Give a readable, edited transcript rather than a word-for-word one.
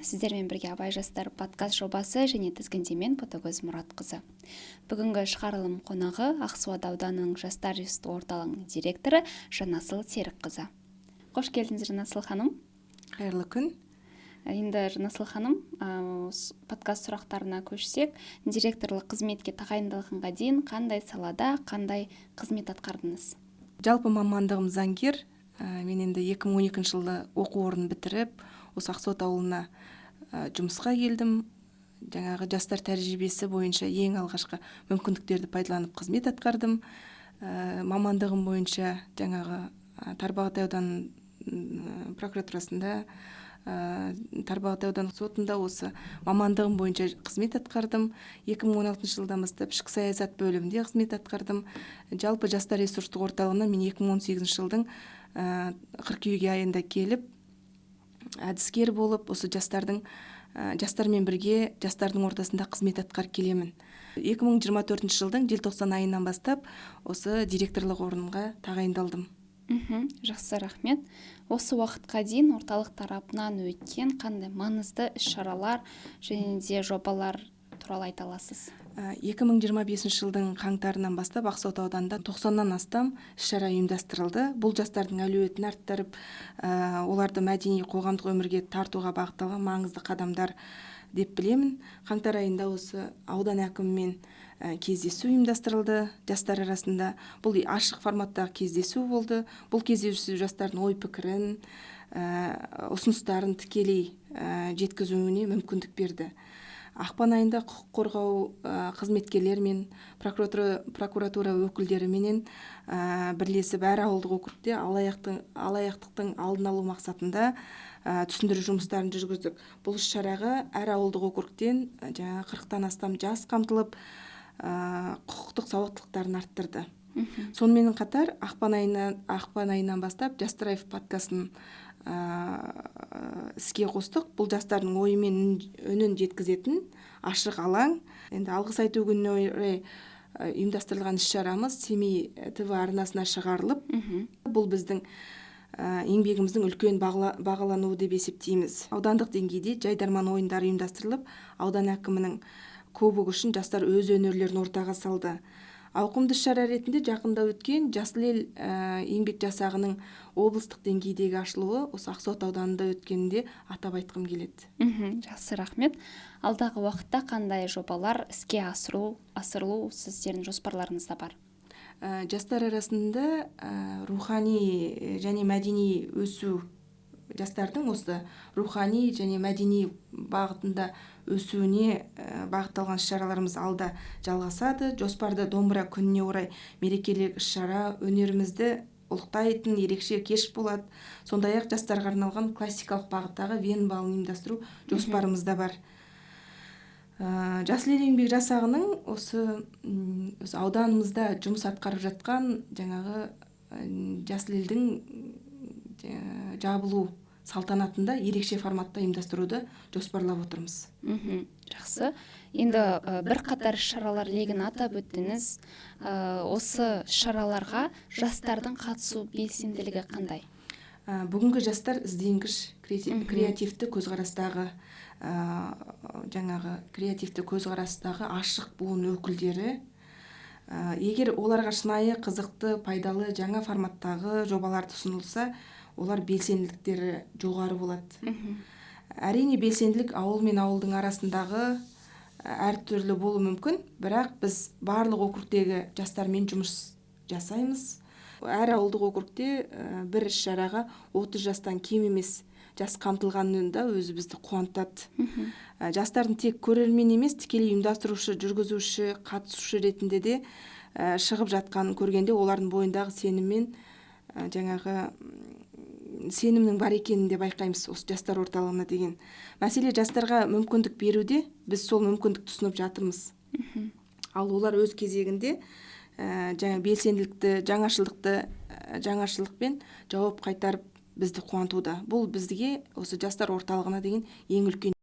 сіздермен бірге Абай жастар подкаст жобасы және тізгіндемен Ботагөз Мұратқызы. Бүгінгі шығарылым қонағы Ақсуат ауданының жастар ресурстық орталығының директоры Жанасыл Серікқызы. Қош келдіңіз, Жанасыл ханым. Қайырлы күн. Енді Жанасыл ханым, подкаст сұрақтарына көшсек, директорлық қызметке тағайындалғанға дейін қандай салада, қандай қызмет атқардыңыз? Жалпы мамандығым заңгер. Мен енді 2012 жылы оқу орнын бітіріп, осы Ақсуат ауылына жұмысқа келдім. Жаңағы жастар тәжірибесі бойынша ең алғашқы мүмкіндіктерді пайдаланып қызмет атқардым. Мамандығым бойынша жаңағы Тарбағатай ауданының прокуратурасында, Тарбағатай ауданының сотында осы мамандығым бойынша қызмет атқардым. 2016 жылдан бастап ішкі саясат бөлімінде қызмет атқардым. Жалпы жастар ресурстық орталығына мен 2018 жылдың қыркүйек айында келіп, әдіскер болып, осы жастармен бірге жастардың ортасында қызмет атқарып келемін. 2024 жылдың желтоқсан айынан бастап осы директорлық орынға тағайындалдым. Жақсы, рахмет. Осы уақытқа дейін орталық тарапынан өткен қандай маңызды іс-шаралар және де жобалар туралы айта аласыз? 2025 жылдың қаңтарынан бастап Ақсуат ауданында 90-нан астам іс-шара ұйымдастырылды. Бұл жастардың әлеуетін арттырып, оларды мәдени қоғамдық өмірге тартуға бағытталған маңызды қадамдар деп білемін. Қаңтар айында осы аудан әкімімен кездесу ұйымдастырылды. Жастар арасында бұл ашық форматтағы кездесу болды. Бұл кездесу жастардың ой пікірін, ұсыныстарын тікелей жеткізуіне мүмкіндік берді. Ақпан айында құқық қорғау қызметкерлер мен прокуратура өкілдеріменен бірлесіп әр ауылдық округте алаяқтықтың алдын алу мақсатында түсіндіру жұмыстарын жүргіздік. Бұл іс-шараға әр ауылдық округтен 40-тан астам жас қамтылып, құқықтық сауаттылықтарын арттырды. Сонымен қатар ақпан айынан бастап Жастар подкастын іске қостық. Бұл жастардың ойы мен үнін жеткізетін ашық алаң. Енді алғыс айту күніне орай ұйымдастырылған іс-шарамыз Семей ТВ арнасына шығарылып, бұл біздің еңбегіміздің үлкен бағалануы деп есептейміз. Аудандық деңгейде жайдарман ойындары ұйымдастырылып, аудан әкімінің кубогы үшін жастар өз өнерлерін ортаға салды. Ауқымды іс-шара ретінде жақында өткен Жасыл ел еңбек жасағының облыстық деңгейдегі ашылуы осы Ақсуат ауданында өткенде атап айтқым келеді. Жақсы, рахмет. Алдағы уақытта қандай жобалар іске асырылу сіздердің жоспарларыңызда бар? Жастар арасында рухани және мәдени өсу, жастардың осы рухани және мәдени бағытында өсуіне бағытталған іс-шараларымыз алда жалғасады. Жоспарда домбыра күніне орай мерекелік іс-шара, өнерімізді ұлықтайтын ерекше кеш болады. Сондай-ақ жастарға арналған классикалық бағыттағы вен балын ұйымдастыру жоспарымызда бар. Жасыл ел еңбек жасағының осы ауданымызда жұмыс атқарып жатқан жаңағы Жасыл елдің жабылу салтанатында ерекше форматта ұйымдастыруды жоспарлап отырмыз. Жақсы. Енді бірқатар шаралар легін атап өттіңіз. Осы шараларға жастардың қатысу белсенділігі қандай? Бүгінгі жастар ізденгіш, креативті көзқарастағы ашық буын өкілдері. Егер оларға шынайы, қызықты, пайдалы жаңа форматтағы жобаларды ұсынылса, олар белсенділіктері жоғары болады. Әрине белсенділік ауыл мен ауылдың арасындағы әртүрлі болуы мүмкін, бірақ біз барлық округтегі жастармен жұмыс жасаймыз. Әр ауылдық округте бір іс-шараға 30 жастан кем емес жас қамтылғанында өзі бізді қуантады. Жастардың тек көрермен емес, тікелей ұйымдастырушы, жүргізуші, қатысушы ретінде де шығып жатқанын көргенде олардың бойындағы сенімнің бар екенін де байқаймыз осы жастар орталығына деген. Мәселе жастарға мүмкіндік беруде, біз сол мүмкіндікті ұсынып жатырмыз. Ал олар өз кезегінде белсенділікті, жаңашылдықпен жауап қайтарып бізді қуантуда. Бұл бізге осы жастар орталығына деген ең үлкен